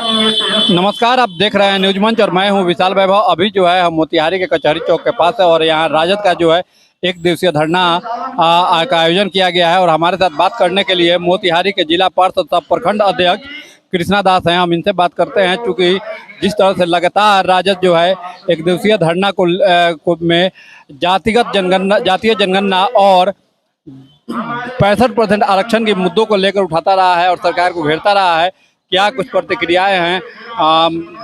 नमस्कार, आप देख रहे हैं न्यूज मंच और मैं हूं विशाल वैभव। अभी जो है हम मोतिहारी के कचहरी चौक के पास है और यहाँ राजद का जो है एक दिवसीय धरना का आयोजन किया गया है। और हमारे साथ बात करने के लिए मोतिहारी के जिला पार्षद तथा प्रखंड अध्यक्ष कृष्णा दास हैं। हम इनसे बात करते हैं, चूँकि जिस तरह से लगातार राजद जो है एक दिवसीय धरना में जातीय जनगणना और 65% आरक्षण के मुद्दों को लेकर उठाता रहा है और सरकार को घेरता रहा है। क्या कुछ प्रतिक्रियाएं हैं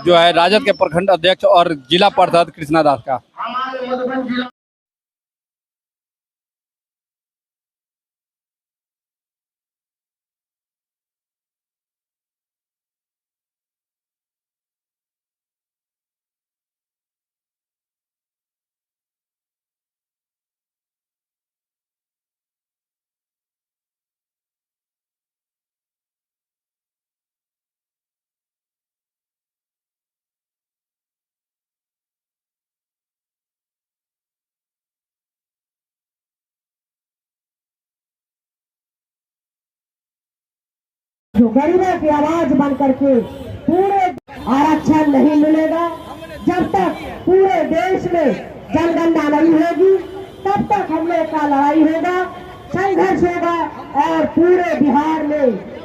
जो है राजद के प्रखंड अध्यक्ष और जिला पार्षद कृष्णा दास का। जो गरीबों की आवाज बन करके पूरे आरक्षण नहीं मिलेगा। जब तक पूरे देश में जनगणना नहीं होगी तब तक हम लोग का लड़ाई होगा, संघर्ष होगा और पूरे बिहार में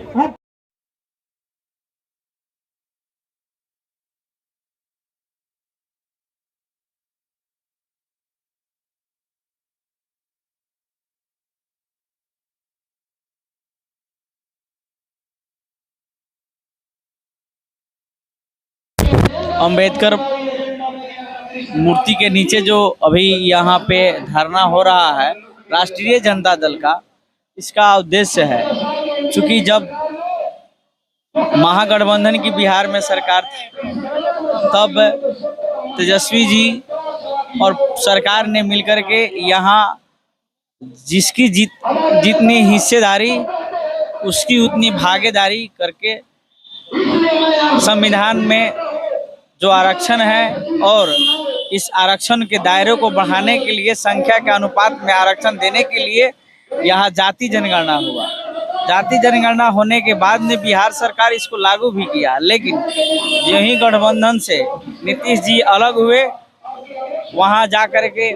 अंबेडकर मूर्ति के नीचे जो अभी यहाँ पे धरना हो रहा है राष्ट्रीय जनता दल का, इसका उद्देश्य है क्योंकि जब महागठबंधन की बिहार में सरकार थी तब तेजस्वी जी और सरकार ने मिलकर के यहाँ जिसकी जितनी हिस्सेदारी उसकी उतनी भागीदारी करके संविधान में जो आरक्षण है और इस आरक्षण के दायरे को बढ़ाने के लिए संख्या के अनुपात में आरक्षण देने के लिए यहाँ जाति जनगणना हुआ। जाति जनगणना होने के बाद में बिहार सरकार इसको लागू भी किया, लेकिन यही गठबंधन से नीतीश जी अलग हुए, वहाँ जा कर के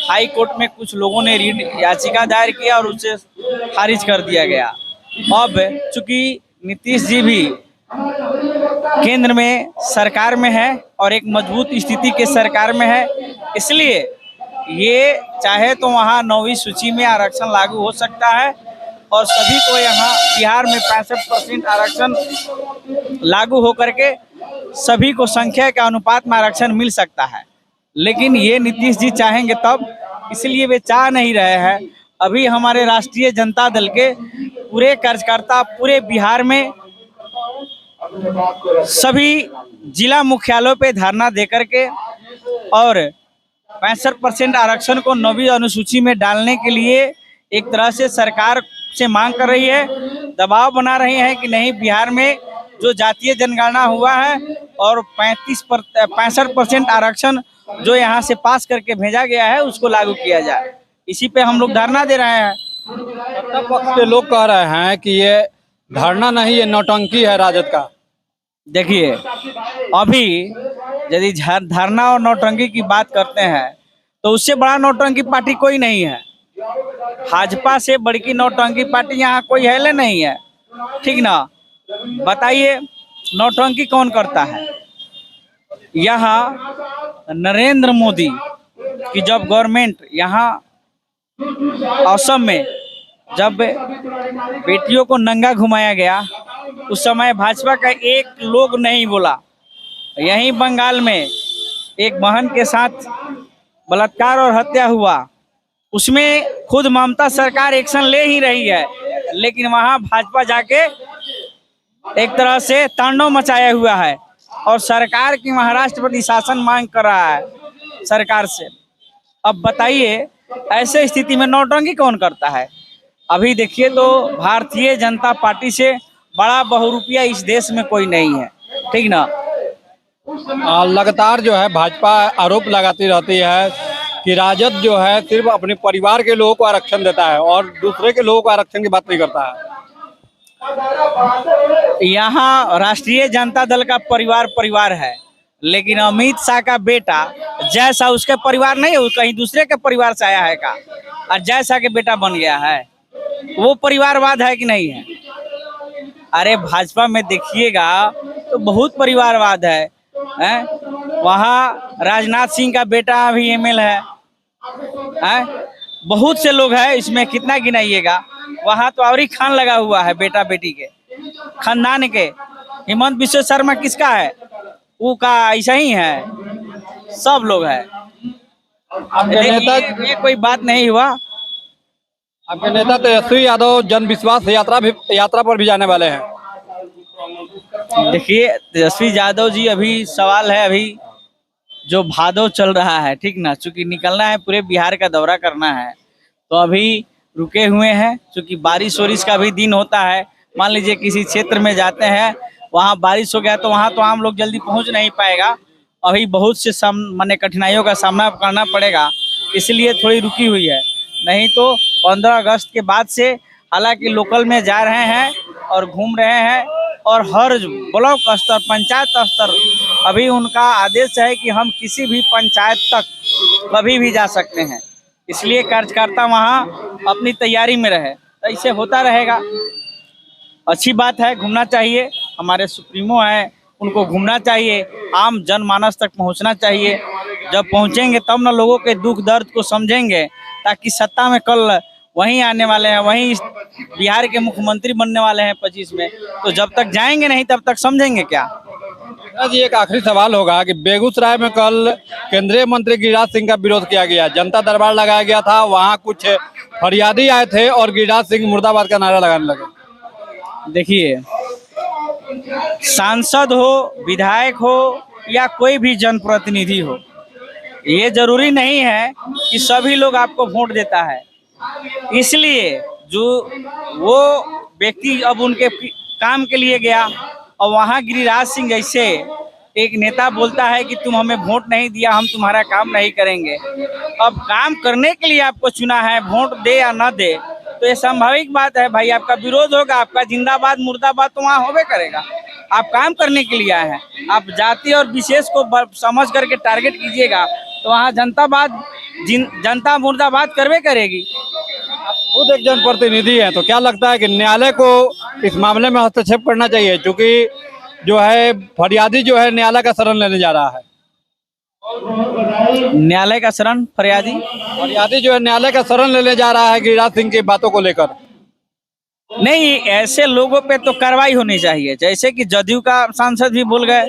हाई कोर्ट में कुछ लोगों ने याचिका दायर किया और उसे खारिज कर दिया गया। अब चूंकि नीतीश जी भी केंद्र में सरकार में है और एक मजबूत स्थिति के सरकार में है, इसलिए ये चाहे तो वहाँ 9वीं सूची में आरक्षण लागू हो सकता है और सभी को यहाँ बिहार में 65% आरक्षण लागू हो करके सभी को संख्या के अनुपात में आरक्षण मिल सकता है। लेकिन ये नीतीश जी चाहेंगे तब, इसलिए वे चाह नहीं रहे हैं। अभी हमारे राष्ट्रीय जनता दल के पूरे कार्यकर्ता पूरे बिहार में सभी जिला मुख्यालयों पे धरना देकर के और 65% आरक्षण को 9वीं अनुसूची में डालने के लिए एक तरह से सरकार से मांग कर रही है, दबाव बना रही है कि नहीं, बिहार में जो जातीय जनगणना हुआ है और 65% आरक्षण जो यहाँ से पास करके भेजा गया है उसको लागू किया जाए। इसी पे हम लोग धरना दे रहे हैं। सत्ता पक्ष के लोग कह रहे हैं कि ये धरना नहीं, ये नौटंकी है राजद का। देखिए, अभी यदि धरना और नौटंकी की बात करते हैं तो उससे बड़ा नौटंकी पार्टी कोई नहीं है। भाजपा से बड़ी नौटंकी पार्टी यहाँ कोई है ले नहीं है, ठीक ना? बताइए नौटंकी कौन करता है? यहाँ नरेंद्र मोदी की जब गवर्नमेंट यहाँ असम में जब बेटियों को नंगा घुमाया गया उस समय भाजपा का एक लोग नहीं बोला। यहीं बंगाल में एक बहन के साथ बलात्कार और हत्या हुआ, उसमें खुद ममता सरकार एक्शन ले ही रही है, लेकिन वहां भाजपा जाके एक तरह से तांडव मचाया हुआ है और सरकार की महाराष्ट्रपति शासन मांग कर रहा है सरकार से। अब बताइए ऐसे स्थिति में नौटंकी कौन करता है? अभी देखिए तो भारतीय जनता पार्टी से बड़ा बहुरूपिया इस देश में कोई नहीं है, ठीक ना? लगातार जो है भाजपा आरोप लगाती रहती है कि राजद जो है सिर्फ अपने परिवार के लोगों को आरक्षण देता है और दूसरे के लोगों को आरक्षण की बात नहीं करता है। यहाँ राष्ट्रीय जनता दल का परिवार है, लेकिन अमित शाह का बेटा जैसा उसके परिवार नहीं है, वो कहीं दूसरे के परिवार से आया है का, और जैसा के बेटा बन गया है, वो परिवारवाद है कि नहीं है? अरे भाजपा में देखिएगा तो बहुत परिवारवाद है, हैं? वहाँ राजनाथ सिंह का बेटा भी एमएल है, बहुत से लोग हैं, इसमें कितना गिनाइएगा। वहाँ तो और ही खान लगा हुआ है बेटा बेटी के खानदान के। हेमंत बिश्व शर्मा किसका है? वो का ऐसा ही है, सब लोग है। आपके नेता ये कोई बात नहीं हुआ। आपके नेता तेजस्वी यादव जन विश्वास यात्रा पर भी जाने वाले हैं। देखिए तेजस्वी यादव जी, अभी सवाल है, अभी जो भादव चल रहा है, ठीक ना, चूंकि निकलना है, पूरे बिहार का दौरा करना है, तो अभी रुके हुए हैं। चूंकि बारिश वारिश का भी दिन होता है, मान लीजिए किसी क्षेत्र में जाते हैं, वहाँ बारिश हो गया तो वहाँ तो आम लोग जल्दी पहुँच नहीं पाएगा, अभी बहुत से माने कठिनाइयों का सामना करना पड़ेगा, इसलिए थोड़ी रुकी हुई है। नहीं तो 15 अगस्त के बाद से हालांकि लोकल में जा रहे हैं और घूम रहे हैं, और हर ब्लॉक स्तर, पंचायत स्तर, अभी उनका आदेश है कि हम किसी भी पंचायत तक कभी भी जा सकते हैं, इसलिए कार्यकर्ता वहाँ अपनी तैयारी में रहे। ऐसे होता रहेगा, अच्छी बात है, घूमना चाहिए, हमारे सुप्रीमो हैं, उनको घूमना चाहिए, आम जनमानस तक पहुंचना चाहिए। जब पहुंचेंगे तब ना लोगों के दुख दर्द को समझेंगे, ताकि सत्ता में कल वहीं आने वाले हैं, वहीं बिहार के मुख्यमंत्री बनने वाले हैं 25 में, तो जब तक जाएंगे नहीं तब तक समझेंगे क्या? जी एक आखिरी सवाल होगा कि बेगूसराय में कल केंद्रीय मंत्री गिरिराज सिंह का विरोध किया गया, जनता दरबार लगाया गया था, वहाँ कुछ फरियादी आए थे और गिरिराज सिंह मुर्दाबाद का नारा लगाने लगे। देखिए, सांसद हो, विधायक हो या कोई भी जनप्रतिनिधि हो, ये जरूरी नहीं है कि सभी लोग आपको वोट देता है, इसलिए जो वो व्यक्ति अब उनके काम के लिए गया और वहाँ गिरिराज सिंह जैसे एक नेता बोलता है कि तुम हमें वोट नहीं दिया, हम तुम्हारा काम नहीं करेंगे। अब काम करने के लिए आपको चुना है, वोट दे या ना दे, तो ये स्वाभाविक बात है भाई, आपका विरोध होगा, आपका जिंदाबाद मुर्दाबाद तो वहाँ होबे करेगा। आप काम करने के लिए आए हैं, आप जाति और विशेष को समझ करके टारगेट कीजिएगा तो वहाँ जनता मुर्दाबाद करवे करेगी। खुद एक जनप्रतिनिधि है, तो क्या लगता है कि न्यायालय को इस मामले में हस्तक्षेप करना चाहिए, क्योंकि जो है फरियादी जो है न्यायालय का शरण लेने जा रहा है? न्यायालय का शरण फरियादी जो है न्यायालय का शरण लेने जा रहा है गिरिराज सिंह की बातों को लेकर। नहीं, ऐसे लोगों पे तो कार्रवाई होनी चाहिए, जैसे कि जदयू का सांसद भी बोल गए,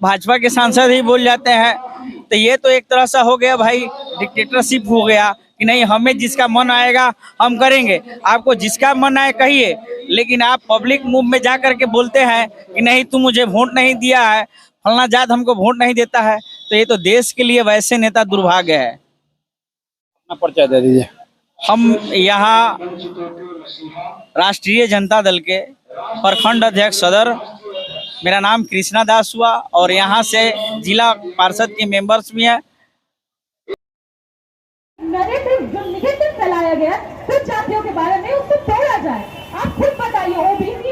भाजपा के सांसद ही बोल जाते हैं, तो ये तो एक तरह से हो गया भाई, डिक्टेटरशिप हो गया कि नहीं, हमें जिसका मन आएगा हम करेंगे। आपको जिसका मन आए कहिए, लेकिन आप पब्लिक मुंह में जा करके बोलते हैं कि नहीं तुम मुझे वोट नहीं दिया है, फलना जात हमको वोट नहीं देता है, तो ये तो देश के लिए वैसे नेता दुर्भाग्य है। अपना परिचय दे दीजिए। हम यहाँ राष्ट्रीय जनता दल के प्रखंड अध्यक्ष सदर, मेरा नाम कृष्णा दास हुआ, और यहाँ से जिला पार्षद के मेंबर्स भी हैं। नैरेटिव जो निगेटिव फैलाया गया कुछ जातियों के बारे में, उसको तोड़ा जाए। आप खुद बताइए, ओबीसी